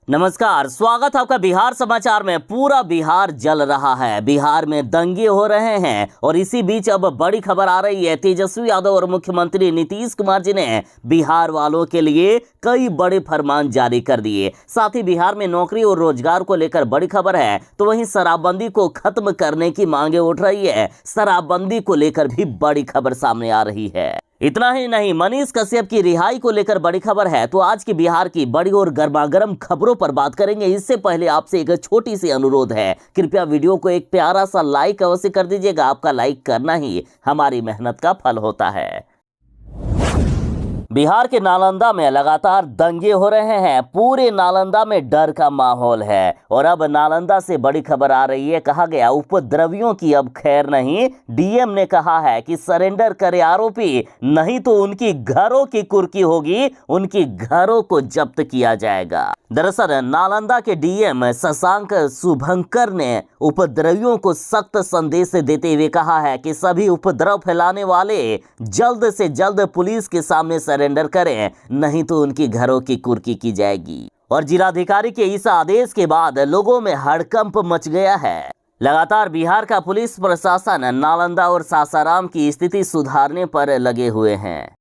नमस्कार, स्वागत है आपका बिहार समाचार में। पूरा बिहार जल रहा है, बिहार में दंगे हो रहे हैं और इसी बीच अब बड़ी खबर आ रही है। तेजस्वी यादव और मुख्यमंत्री नीतीश कुमार जी ने बिहार वालों के लिए कई बड़े फरमान जारी कर दिए। साथ ही बिहार में नौकरी और रोजगार को लेकर बड़ी खबर है, तो वहीं शराबबंदी को खत्म करने की मांगे उठ रही है। शराबबंदी को लेकर भी बड़ी खबर सामने आ रही है। इतना ही नहीं, मनीष कश्यप की रिहाई को लेकर बड़ी खबर है। तो आज की बिहार की बड़ी और गर्मागर्म खबरों पर बात करेंगे। इससे पहले आपसे एक छोटी सी अनुरोध है, कृपया वीडियो को एक प्यारा सा लाइक अवश्य कर दीजिएगा। आपका लाइक करना ही हमारी मेहनत का फल होता है। बिहार के नालंदा में लगातार दंगे हो रहे हैं। पूरे नालंदा में डर का माहौल है और अब नालंदा से बड़ी खबर आ रही है। कहा गया उपद्रवियों की अब खैर नहीं। डीएम ने कहा है कि सरेंडर करे आरोपी, नहीं तो उनकी घरों की कुर्की होगी, उनकी घरों को जब्त किया जाएगा। दरअसल नालंदा के डीएम शशांक शुभंकर ने उपद्रवियों को सख्त संदेश देते हुए कहा है कि सभी उपद्रव फैलाने वाले जल्द से जल्द पुलिस के सामने सरेंडर करें, नहीं तो उनकी घरों की कुर्की की जाएगी। और जिलाधिकारी के इस आदेश के बाद लोगों में हड़कंप मच गया है। लगातार बिहार का पुलिस प्रशासन नालंदा और सासाराम की स्थिति सुधारने पर लगे हुए हैं।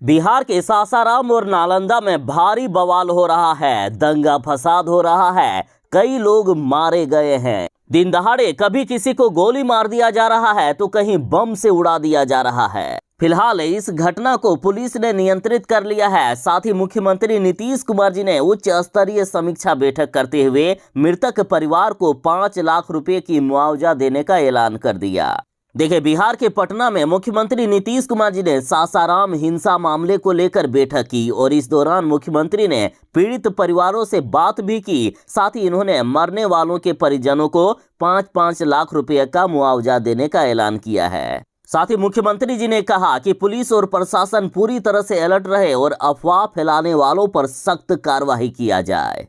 बिहार के सासाराम और नालंदा में भारी बवाल हो रहा है, दंगा फसाद हो रहा है, कई लोग मारे गए हैं। दिन दहाड़े कभी किसी को गोली मार दिया जा रहा है तो कहीं बम से उड़ा दिया जा रहा है। फिलहाल इस घटना को पुलिस ने नियंत्रित कर लिया है। साथ ही मुख्यमंत्री नीतीश कुमार जी ने उच्च स्तरीय समीक्षा बैठक करते हुए मृतक परिवार को 5 लाख रुपए की मुआवजा देने का ऐलान कर दिया। देखिए, बिहार के पटना में मुख्यमंत्री नीतीश कुमार जी ने सासाराम हिंसा मामले को लेकर बैठक की और इस दौरान मुख्यमंत्री ने पीड़ित परिवारों से बात भी की। साथ ही इन्होंने मरने वालों के परिजनों को 5-5 लाख रुपए का मुआवजा देने का ऐलान किया है। साथ ही मुख्यमंत्री जी ने कहा कि पुलिस और प्रशासन पूरी तरह से अलर्ट रहे और अफवाह फैलाने वालों पर सख्त कार्रवाई किया जाए।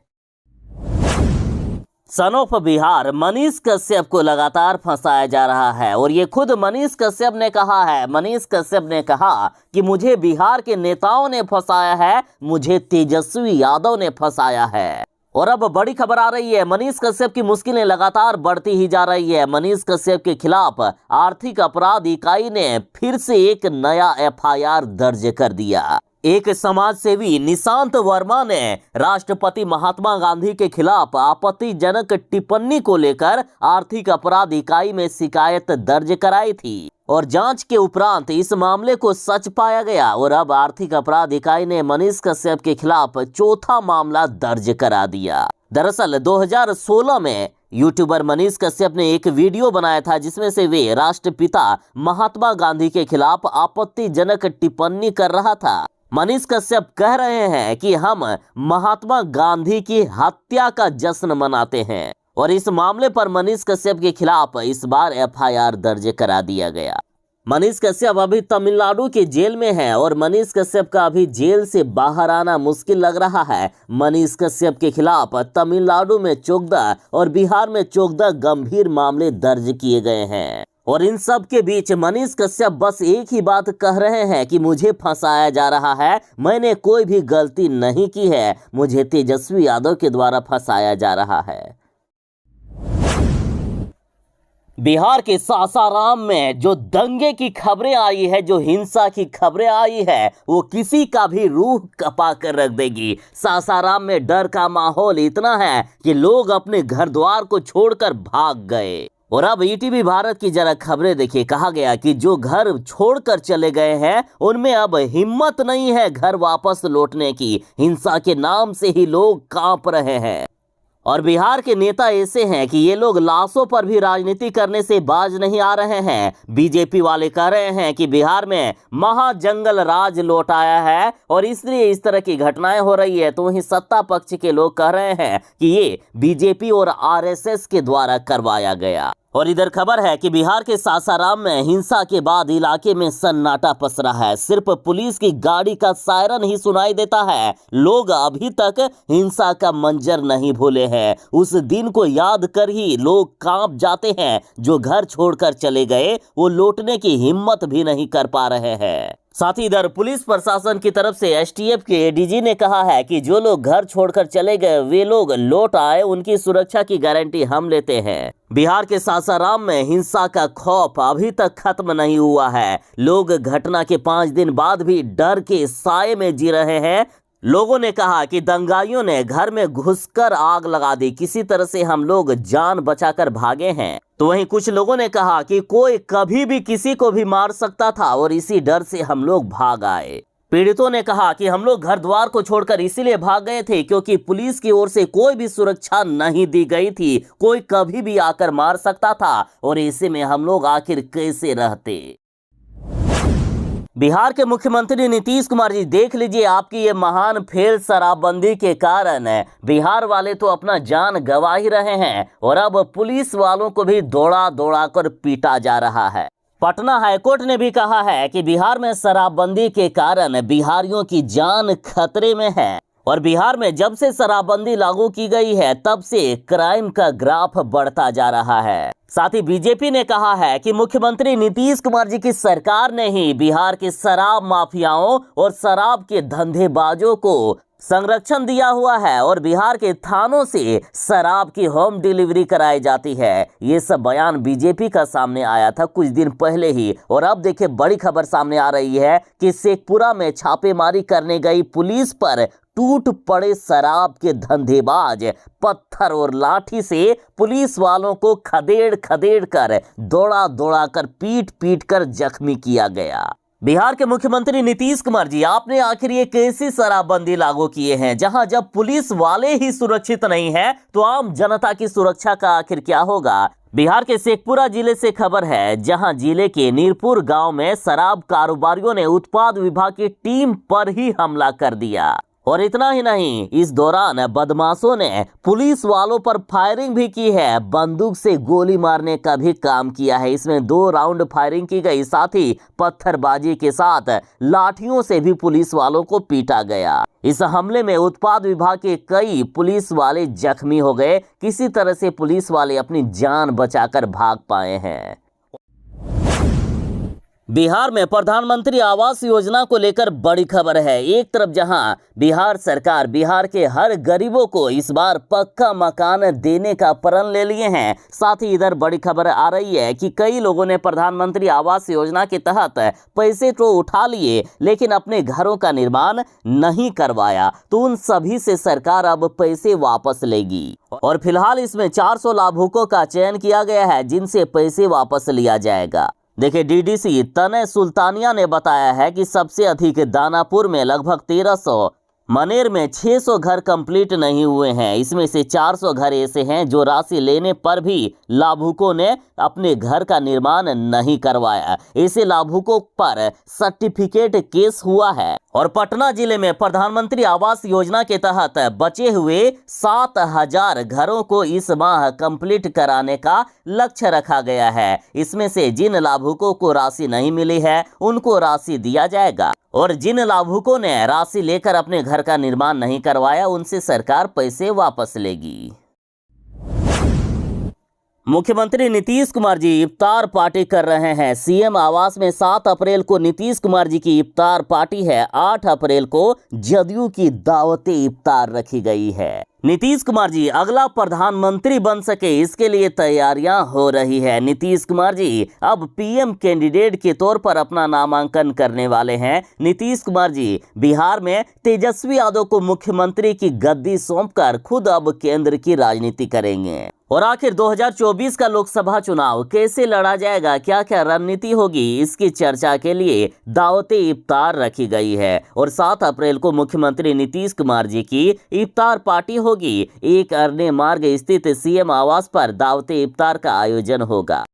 सन ऑफ बिहार मनीष कश्यप को लगातार फंसाया जा रहा है और ये खुद मनीष कश्यप ने कहा है। मनीष कश्यप ने कहा कि मुझे बिहार के नेताओं ने फंसाया है, मुझे तेजस्वी यादव ने फंसाया है। और अब बड़ी खबर आ रही है, मनीष कश्यप की मुश्किलें लगातार बढ़ती ही जा रही है। मनीष कश्यप के खिलाफ आर्थिक अपराध इकाई ने फिर से एक नया एफआईआर दर्ज कर दिया। एक समाज सेवी निशांत वर्मा ने राष्ट्रपति महात्मा गांधी के खिलाफ आपत्तिजनक टिप्पणी को लेकर आर्थिक अपराध इकाई में शिकायत दर्ज कराई थी और जांच के उपरांत इस मामले को सच पाया गया और अब आर्थिक अपराध इकाई ने मनीष कश्यप के खिलाफ चौथा मामला दर्ज करा दिया। दरअसल 2016 में यूट्यूबर मनीष कश्यप ने एक वीडियो बनाया था जिसमें से वे राष्ट्रपिता महात्मा गांधी के खिलाफ आपत्तिजनक टिप्पणी कर रहा था। मनीष कश्यप कह रहे हैं कि हम महात्मा गांधी की हत्या का जश्न मनाते हैं और इस मामले पर मनीष कश्यप के खिलाफ इस बार एफआईआर दर्ज करा दिया गया। मनीष कश्यप अभी तमिलनाडु के जेल में है और मनीष कश्यप का अभी जेल से बाहर आना मुश्किल लग रहा है। मनीष कश्यप के खिलाफ तमिलनाडु में 14 और बिहार में 14 गंभीर मामले दर्ज किए गए हैं और इन सब के बीच मनीष कश्यप बस एक ही बात कह रहे हैं कि मुझे फंसाया जा रहा है, मैंने कोई भी गलती नहीं की है, मुझे तेजस्वी यादव के द्वारा फंसाया जा रहा है। बिहार के सासाराम में जो दंगे की खबरें आई है, जो हिंसा की खबरें आई है, वो किसी का भी रूह कपा कर रख देगी। सासाराम में डर का माहौल इतना है कि लोग अपने घर द्वार को छोड़कर भाग गए। और अब ईटीवी भारत की जरा खबरें देखिए। कहा गया कि जो घर छोड़कर चले गए हैं उनमें अब हिम्मत नहीं है घर वापस लौटने की। हिंसा के नाम से ही लोग कांप रहे हैं और बिहार के नेता ऐसे हैं कि ये लोग लाशों पर भी राजनीति करने से बाज नहीं आ रहे हैं। बीजेपी वाले कह रहे हैं कि बिहार में महाजंगल राज लौट आया है और इसलिए इस तरह की घटनाएं हो रही है। तो वहीं सत्ता पक्ष के लोग कह रहे हैं कि ये बीजेपी और आरएसएस के द्वारा करवाया गया। और इधर खबर है कि बिहार के सासाराम में हिंसा के बाद इलाके में सन्नाटा पसरा है। सिर्फ पुलिस की गाड़ी का सायरन ही सुनाई देता है। लोग अभी तक हिंसा का मंजर नहीं भूले हैं। उस दिन को याद कर ही लोग कांप जाते हैं। जो घर छोड़कर चले गए वो लौटने की हिम्मत भी नहीं कर पा रहे हैं। साथ ही इधर पुलिस प्रशासन की तरफ से एसटीएफ के एडीजी ने कहा है कि जो लोग घर छोड़कर चले गए वे लोग लौट आए, उनकी सुरक्षा की गारंटी हम लेते हैं। बिहार के सासाराम में हिंसा का खौफ अभी तक खत्म नहीं हुआ है। लोग घटना के 5 दिन बाद भी डर के साए में जी रहे हैं। लोगों ने कहा कि दंगाइयों ने घर में घुसकर आग लगा दी, किसी तरह से हम लोग जान बचाकर भागे हैं। तो वहीं कुछ लोगों ने कहा कि कोई कभी भी किसी को भी मार सकता था और इसी डर से हम लोग भाग आए। पीड़ितों ने कहा कि हम लोग घर द्वार को छोड़कर इसीलिए भाग गए थे क्योंकि पुलिस की ओर से कोई भी सुरक्षा नहीं दी गई थी, कोई कभी भी आकर मार सकता था और ऐसे में हम लोग आखिर कैसे रहते। बिहार के मुख्यमंत्री नीतीश कुमार जी, देख लीजिए आपकी ये महान फेल शराबबंदी के कारण बिहार वाले तो अपना जान गंवा ही रहे हैं और अब पुलिस वालों को भी दौड़ा दौड़ा कर पीटा जा रहा है। पटना हाईकोर्ट ने भी कहा है कि बिहार में शराबबंदी के कारण बिहारियों की जान खतरे में है और बिहार में जब से शराबबंदी लागू की गई है तब से क्राइम का ग्राफ बढ़ता जा रहा है। साथ ही बीजेपी ने कहा है कि मुख्यमंत्री नीतीश कुमार जी की सरकार ने ही बिहार के शराब माफियाओं और शराब के धंधेबाजों को संरक्षण दिया हुआ है और बिहार के थानों से शराब की होम डिलीवरी कराई जाती है। ये सब बयान बीजेपी का सामने आया था कुछ दिन पहले ही और अब देखिए बड़ी खबर सामने आ रही है कि शेखपुरा में छापेमारी करने गई पुलिस पर टूट पड़े शराब के धंधेबाज पत्थर और लाठी से पुलिस वालों को खदेड़ खदेड़ कर दौड़ा दौड़ा कर पीट पीट कर जख्मी किया गया। बिहार के मुख्यमंत्री नीतीश कुमार जी, आपने आखिर ये कैसी शराबबंदी लागू किए हैं? जहां जब पुलिस वाले ही सुरक्षित नहीं है तो आम जनता की सुरक्षा का आखिर क्या होगा? बिहार के शेखपुरा जिले से खबर है, जहां जिले के नीरपुर गांव में शराब कारोबारियों ने उत्पाद विभाग की टीम पर ही हमला कर दिया और इतना ही नहीं, इस दौरान बदमाशों ने पुलिस वालों पर फायरिंग भी की है, बंदूक से गोली मारने का भी काम किया है। इसमें 2 राउंड फायरिंग की गई, साथ ही पत्थरबाजी के साथ लाठियों से भी पुलिस वालों को पीटा गया। इस हमले में उत्पाद विभाग के कई पुलिस वाले जख्मी हो गए। किसी तरह से पुलिस वाले अपनी जान बचाकर भाग पाए हैं। बिहार में प्रधानमंत्री आवास योजना को लेकर बड़ी खबर है। एक तरफ जहां बिहार सरकार बिहार के हर गरीबों को इस बार पक्का मकान देने का प्रण ले लिए हैं, साथ ही इधर बड़ी खबर आ रही है कि कई लोगों ने प्रधानमंत्री आवास योजना के तहत पैसे तो उठा लिए लेकिन अपने घरों का निर्माण नहीं करवाया, तो उन सभी से सरकार अब पैसे वापस लेगी और फिलहाल इसमें 400 लाभुकों का चयन किया गया है जिनसे पैसे वापस लिया जाएगा। देखिए, डीडीसी तनय सुल्तानिया ने बताया है कि सबसे अधिक दानापुर में लगभग 1300, मनेर में 600 घर कंप्लीट नहीं हुए हैं। इसमें से 400 घर ऐसे हैं जो राशि लेने पर भी लाभुकों ने अपने घर का निर्माण नहीं करवाया। ऐसे लाभुकों पर सर्टिफिकेट केस हुआ है और पटना जिले में प्रधानमंत्री आवास योजना के तहत बचे हुए 7000 घरों को इस माह कंप्लीट कराने का लक्ष्य रखा गया है। इसमें से जिन लाभुकों को राशि नहीं मिली है उनको राशि दिया जाएगा और जिन लाभुकों ने राशि लेकर अपने घर का निर्माण नहीं करवाया उनसे सरकार पैसे वापस लेगी। मुख्यमंत्री नीतीश कुमार जी इफ्तार पार्टी कर रहे हैं। सीएम आवास में 7 अप्रैल को नीतीश कुमार जी की इफ्तार पार्टी है। 8 अप्रैल को जदयू की दावते इफ्तार रखी गई है। नीतीश कुमार जी अगला प्रधानमंत्री बन सके इसके लिए तैयारियां हो रही है। नीतीश कुमार जी अब पीएम कैंडिडेट के तौर पर अपना नामांकन करने वाले हैं। नीतीश कुमार जी बिहार में तेजस्वी यादव को मुख्यमंत्री की गद्दी सौंपकर खुद अब केंद्र की राजनीति करेंगे। और आखिर 2024 का लोकसभा चुनाव कैसे लड़ा जाएगा, क्या क्या रणनीति होगी, इसकी चर्चा के लिए दावते इफ्तार रखी गई है और 7 अप्रैल को मुख्यमंत्री नीतीश कुमार जी की इफ्तार पार्टी होगी। एक अरने मार्ग स्थित सीएम आवास पर दावते इफ्तार का आयोजन होगा।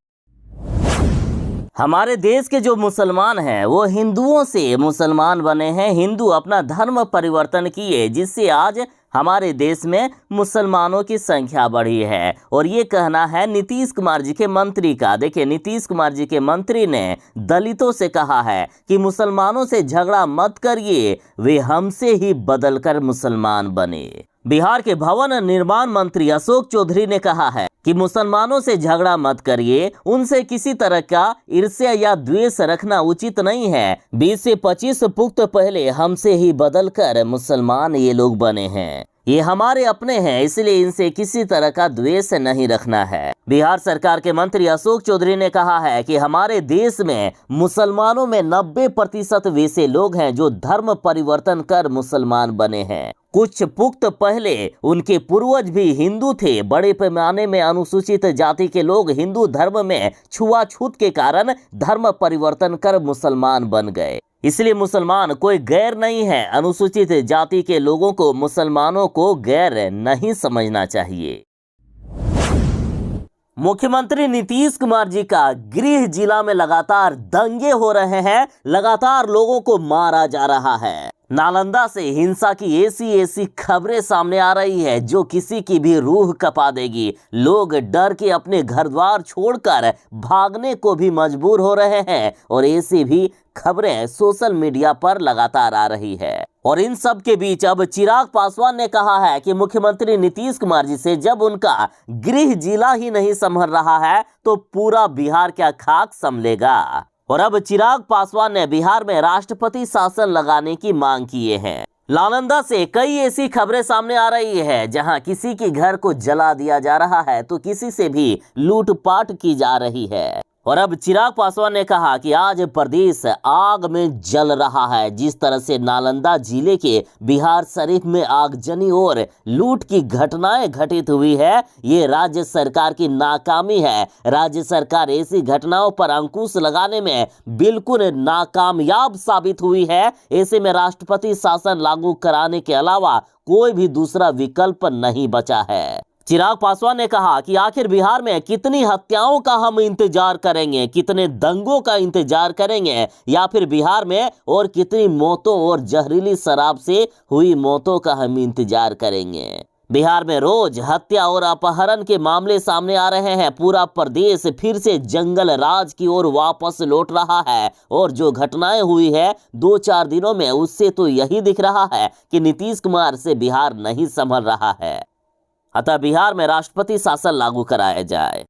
हमारे देश के जो मुसलमान हैं वो हिंदुओं से मुसलमान बने हैं। हिंदू अपना धर्म परिवर्तन किए जिससे आज हमारे देश में मुसलमानों की संख्या बढ़ी है और ये कहना है नीतीश कुमार जी के मंत्री का। देखिए, नीतीश कुमार जी के मंत्री ने दलितों से कहा है कि मुसलमानों से झगड़ा मत करिए, वे हमसे ही बदलकर मुसलमान बने। बिहार के भवन निर्माण मंत्री अशोक चौधरी ने कहा है कि मुसलमानों से झगड़ा मत करिए, उनसे किसी तरह का ईर्ष्या या द्वेष रखना उचित नहीं है। 20 से 25 पुख्त पहले हमसे ही बदलकर मुसलमान ये लोग बने हैं, ये हमारे अपने हैं, इसलिए इनसे किसी तरह का द्वेष नहीं रखना है। बिहार सरकार के मंत्री अशोक चौधरी ने कहा है कि हमारे देश में मुसलमानों में 90% वैसे लोग हैं जो धर्म परिवर्तन कर मुसलमान बने हैं। कुछ पुख्त पहले उनके पूर्वज भी हिंदू थे। बड़े पैमाने में अनुसूचित जाति के लोग हिंदू धर्म में छुआछूत के कारण धर्म परिवर्तन कर मुसलमान बन गए, इसलिए मुसलमान कोई गैर नहीं है। अनुसूचित जाति के लोगों को मुसलमानों को गैर नहीं समझना चाहिए। मुख्यमंत्री नीतीश कुमार जी का गृह जिला में लगातार दंगे हो रहे हैं, लगातार लोगों को मारा जा रहा है। नालंदा से हिंसा की ऐसी खबरें सामने आ रही है जो किसी की भी रूह कपा देगी। लोग डर के अपने घर द्वार छोड़कर भागने को भी मजबूर हो रहे हैं और ऐसी भी खबरें सोशल मीडिया पर लगातार आ रही है। और इन सब के बीच अब चिराग पासवान ने कहा है कि मुख्यमंत्री नीतीश कुमार जी से जब उनका गृह जिला ही नहीं संभल रहा है तो पूरा बिहार क्या खाक संभलेगा। और अब चिराग पासवान ने बिहार में राष्ट्रपति शासन लगाने की मांग किए हैं। नालंदा से कई ऐसी खबरें सामने आ रही है जहां किसी के घर को जला दिया जा रहा है तो किसी से भी लूटपाट की जा रही है। और अब चिराग पासवान ने कहा कि आज प्रदेश आग में जल रहा है। जिस तरह से नालंदा जिले के बिहार शरीफ में आगजनी और लूट की घटनाएं घटित हुई है, ये राज्य सरकार की नाकामी है। राज्य सरकार ऐसी घटनाओं पर अंकुश लगाने में बिल्कुल नाकामयाब साबित हुई है। ऐसे में राष्ट्रपति शासन लागू कराने के अलावा कोई भी दूसरा विकल्प नहीं बचा है। चिराग पासवान ने कहा कि आखिर बिहार में कितनी हत्याओं का हम इंतजार करेंगे, कितने दंगों का इंतजार करेंगे, या फिर बिहार में और कितनी मौतों और जहरीली शराब से हुई मौतों का हम इंतजार करेंगे। बिहार में रोज हत्या और अपहरण के मामले सामने आ रहे हैं। पूरा प्रदेश फिर से जंगल राज की ओर वापस लौट रहा है और जो घटनाएं हुई है 2-4 दिनों में, उससे तो यही दिख रहा है कि नीतीश कुमार से बिहार नहीं संभल रहा है। अतः बिहार में राष्ट्रपति शासन लागू कराया जाए।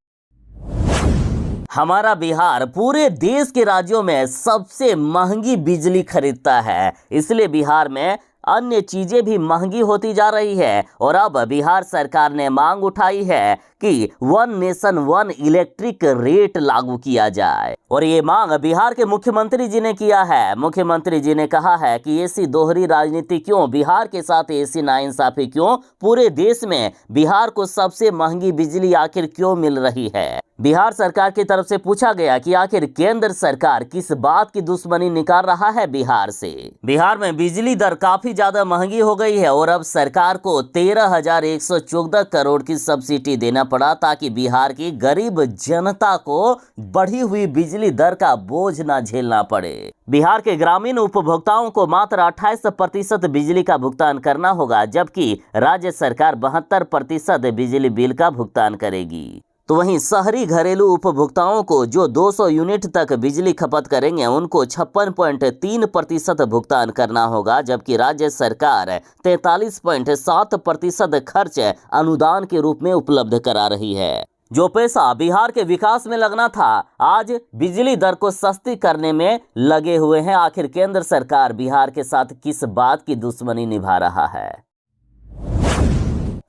हमारा बिहार पूरे देश के राज्यों में सबसे महंगी बिजली खरीदता है, इसलिए बिहार में अन्य चीजें भी महंगी होती जा रही है। और अब बिहार सरकार ने मांग उठाई है कि 1 नेशन 1 इलेक्ट्रिक रेट लागू किया जाए। और ये मांग बिहार के मुख्यमंत्री जी ने किया है। मुख्यमंत्री जी ने कहा है कि ऐसी दोहरी राजनीति क्यों, बिहार के साथ ऐसी नाइंसाफी क्यों, पूरे देश में बिहार को सबसे महंगी बिजली आखिर क्यों मिल रही है। बिहार सरकार की तरफ से पूछा गया कि आखिर केंद्र सरकार किस बात की दुश्मनी निकाल रहा है बिहार से। बिहार में बिजली दर काफी ज्यादा महंगी हो गई है और अब सरकार को 13,114 करोड़ की सब्सिडी देना पड़ा ताकि बिहार की गरीब जनता को बढ़ी हुई बिजली दर का बोझ न झेलना पड़े। बिहार के ग्रामीण उपभोक्ताओं को मात्र 28% बिजली का भुगतान करना होगा, जबकि राज्य सरकार 72% बिजली बिल का भुगतान करेगी। तो वहीं शहरी घरेलू उपभोक्ताओं को जो 200 यूनिट तक बिजली खपत करेंगे उनको 56.3% भुगतान करना होगा, जबकि राज्य सरकार 43.7% खर्च अनुदान के रूप में उपलब्ध करा रही है। जो पैसा बिहार के विकास में लगना था आज बिजली दर को सस्ती करने में लगे हुए हैं। आखिर केंद्र सरकार बिहार के साथ किस बात की दुश्मनी निभा रहा है।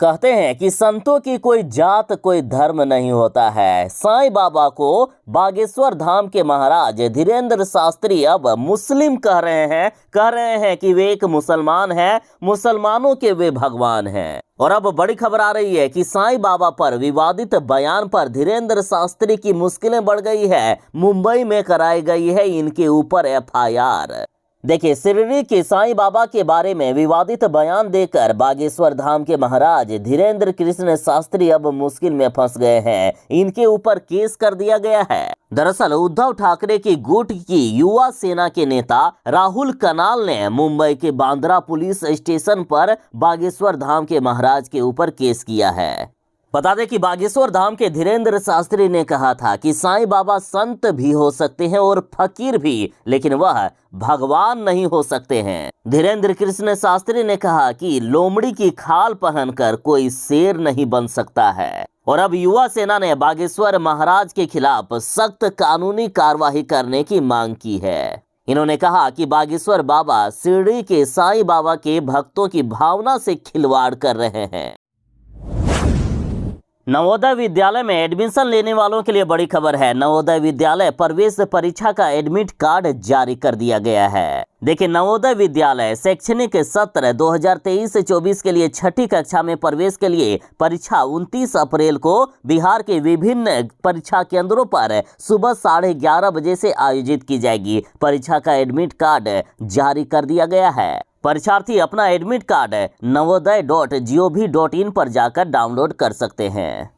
कहते हैं कि संतों की कोई जात कोई धर्म नहीं होता है। साईं बाबा को बागेश्वर धाम के महाराज धीरेंद्र शास्त्री अब मुस्लिम कह रहे हैं कि वे एक मुसलमान हैं, मुसलमानों के वे भगवान हैं। और अब बड़ी खबर आ रही है कि साईं बाबा पर विवादित बयान पर धीरेंद्र शास्त्री की मुश्किलें बढ़ गई है। मुंबई में कराई गई है इनके ऊपर FIR। देखिए, शिरडी के साईं बाबा के बारे में विवादित बयान देकर बागेश्वर धाम के महाराज धीरेंद्र कृष्ण शास्त्री अब मुश्किल में फंस गए हैं। इनके ऊपर केस कर दिया गया है। दरअसल उद्धव ठाकरे की गुट की युवा सेना के नेता राहुल कनाल ने मुंबई के बांद्रा पुलिस स्टेशन पर बागेश्वर धाम के महाराज के ऊपर केस किया है। बता दें कि बागेश्वर धाम के धीरेन्द्र शास्त्री ने कहा था कि साईं बाबा संत भी हो सकते हैं और फकीर भी, लेकिन वह भगवान नहीं हो सकते हैं। धीरेन्द्र कृष्ण शास्त्री ने कहा कि लोमड़ी की खाल पहनकर कोई शेर नहीं बन सकता है। और अब युवा सेना ने बागेश्वर महाराज के खिलाफ सख्त कानूनी कार्रवाई करने की मांग की है। इन्होंने कहा कि बागेश्वर बाबा शिरडी के साईं बाबा के भक्तों की भावना से खिलवाड़ कर रहे हैं। नवोदय विद्यालय में एडमिशन लेने वालों के लिए बड़ी खबर है। नवोदय विद्यालय प्रवेश परीक्षा का एडमिट कार्ड जारी कर दिया गया है। देखिए, नवोदय विद्यालय शैक्षणिक सत्र 2023-24 के लिए छठी कक्षा में प्रवेश के लिए परीक्षा 29 अप्रैल को बिहार के विभिन्न परीक्षा केंद्रों पर सुबह 11:30 बजे से आयोजित की जाएगी। परीक्षा का एडमिट कार्ड जारी कर दिया गया है। परीक्षार्थी अपना एडमिट कार्ड navodaya.gov.in पर जाकर डाउनलोड कर सकते हैं।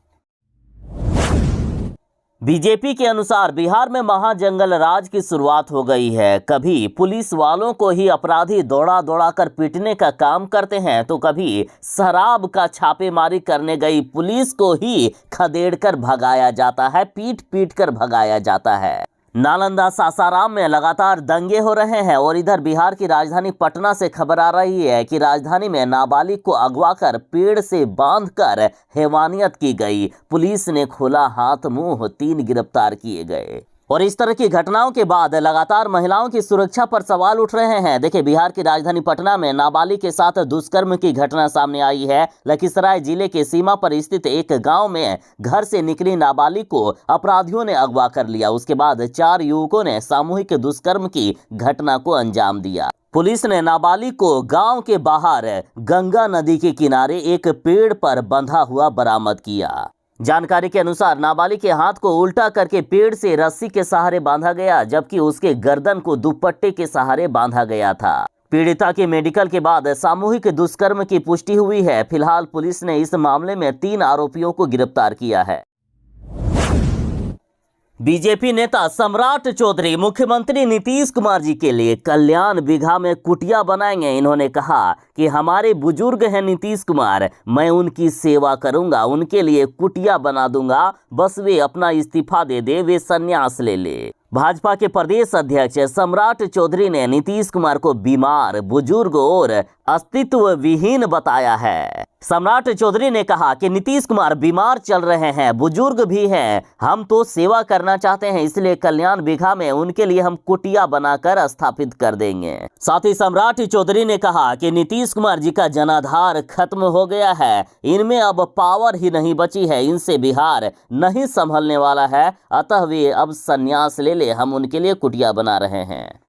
बीजेपी के अनुसार बिहार में महाजंगल राज की शुरुआत हो गई है। कभी पुलिस वालों को ही अपराधी दौड़ा दौड़ा कर पीटने का काम करते हैं, तो कभी शराब का छापेमारी करने गई पुलिस को ही खदेड़कर भगाया जाता है, पीट पीट कर भगाया जाता है। नालंदा सासाराम में लगातार दंगे हो रहे हैं और इधर बिहार की राजधानी पटना से खबर आ रही है कि राजधानी में नाबालिग को अगवा कर पेड़ से बांधकर हैवानियत की गई। पुलिस ने खोला हाथ मुंह, 3 गिरफ्तार किए गए। और इस तरह की घटनाओं के बाद लगातार महिलाओं की सुरक्षा पर सवाल उठ रहे हैं। देखिए, बिहार की राजधानी पटना में नाबालिग के साथ दुष्कर्म की घटना सामने आई है। लखीसराय जिले के सीमा पर स्थित एक गांव में घर से निकली नाबालिग को अपराधियों ने अगवा कर लिया। उसके बाद 4 युवकों ने सामूहिक दुष्कर्म की घटना को अंजाम दिया। पुलिस ने नाबालिग को गांव के बाहर गंगा नदी के किनारे एक पेड़ पर बंधा हुआ बरामद किया। जानकारी के अनुसार नाबालिग के हाथ को उल्टा करके पेड़ से रस्सी के सहारे बांधा गया, जबकि उसके गर्दन को दुपट्टे के सहारे बांधा गया था। पीड़िता के मेडिकल के बाद सामूहिक दुष्कर्म की पुष्टि हुई है। फिलहाल पुलिस ने इस मामले में 3 आरोपियों को गिरफ्तार किया है। बीजेपी नेता सम्राट चौधरी मुख्यमंत्री नीतीश कुमार जी के लिए कल्याण बिघा में कुटिया बनाएंगे। इन्होंने कहा कि हमारे बुजुर्ग हैं नीतीश कुमार, मैं उनकी सेवा करूंगा, उनके लिए कुटिया बना दूंगा, बस वे अपना इस्तीफा दे दे, वे संन्यास ले ले। भाजपा के प्रदेश अध्यक्ष सम्राट चौधरी ने नीतीश कुमार को बीमार, बुजुर्ग और अस्तित्व विहीन बताया है। सम्राट चौधरी ने कहा कि नीतीश कुमार बीमार चल रहे हैं, बुजुर्ग भी हैं, हम तो सेवा करना चाहते हैं, इसलिए कल्याण बिघा में उनके लिए हम कुटिया बनाकर स्थापित कर देंगे। साथ ही सम्राट चौधरी ने कहा कि नीतीश कुमार जी का जनाधार खत्म हो गया है, इनमें अब पावर ही नहीं बची है, इनसे बिहार नहीं संभलने वाला है, अतः वे अब संन्यास ले ले, हम उनके लिए कुटिया बना रहे हैं।